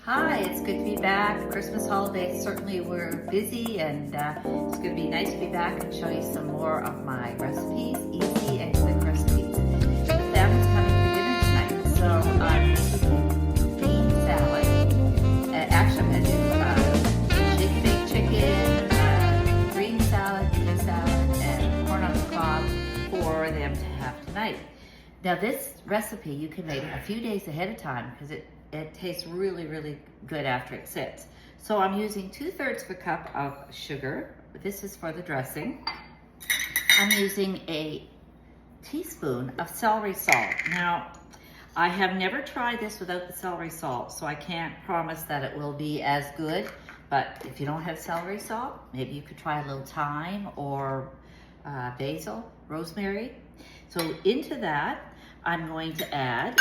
Hi, it's good to be back. Christmas holidays certainly were busy, and it's going to be nice to be back and show you some more of my recipes, easy and quick recipes. The family's coming for dinner tonight, so I'm making bean salad. Actually, I'm going to do shake and bake chicken, green salad, bean salad, and corn on the cob for them to have tonight. Now this recipe you can make a few days ahead of time because it tastes really good after it sits. So I'm using 2/3 of a cup of sugar. This is for the dressing. I'm using a teaspoon of celery salt. Now, I have never tried this without the celery salt, so I can't promise that it will be as good. But if you don't have celery salt, maybe you could try a little thyme or basil, rosemary. So into that, I'm going to add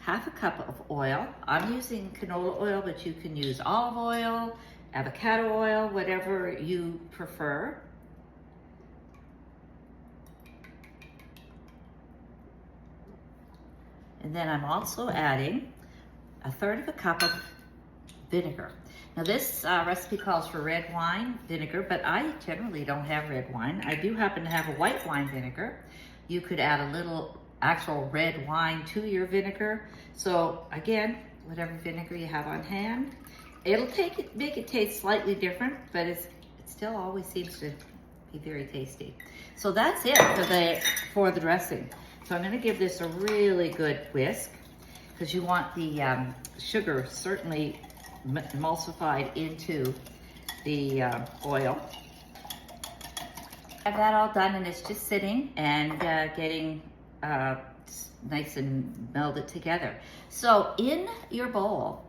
half a cup of oil. I'm using canola oil, but you can use olive oil, avocado oil, whatever you prefer. And then I'm also adding 1/3 of a cup of vinegar. Now this recipe calls for red wine vinegar, but I generally don't have red wine. I do happen to have a white wine vinegar. You could add a little actual red wine to your vinegar. So again, whatever vinegar you have on hand. It'll make it taste slightly different, but it still always seems to be very tasty. So that's it for the dressing. So I'm gonna give this a really good whisk because you want the sugar certainly emulsified into the oil. I have that all done and it's just sitting and getting nice and melded together. So in your bowl,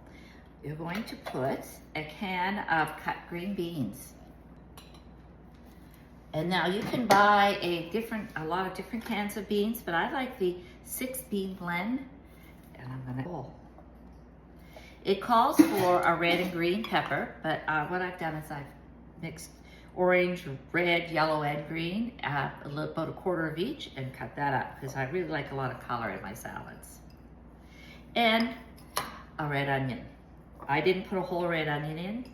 you're going to put a can of cut green beans. And now you can buy a lot of different cans of beans, but I like the 6-bean blend, and I'm gonna bowl. It calls for a red and green pepper, but what I've done is I've mixed orange, red, yellow, and green, about 1/4 of each, and cut that up because I really like a lot of color in my salads. And a red onion. I didn't put a whole red onion in,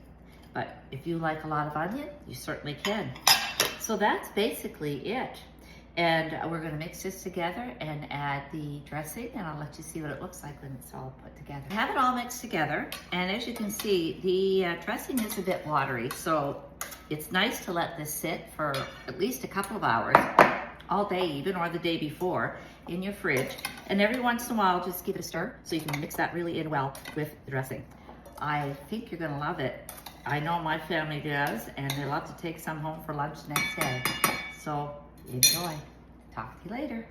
but if you like a lot of onion, you certainly can. So that's basically it. And we're gonna mix this together and add the dressing, and I'll let you see what it looks like when it's all put together. I have it all mixed together, and as you can see, the dressing is a bit watery, so it's nice to let this sit for at least a couple of hours, all day even, or the day before, in your fridge. And every once in a while, just give it a stir so you can mix that really in well with the dressing. I think you're gonna love it. I know my family does, and they love to take some home for lunch the next day. So enjoy. Talk to you later.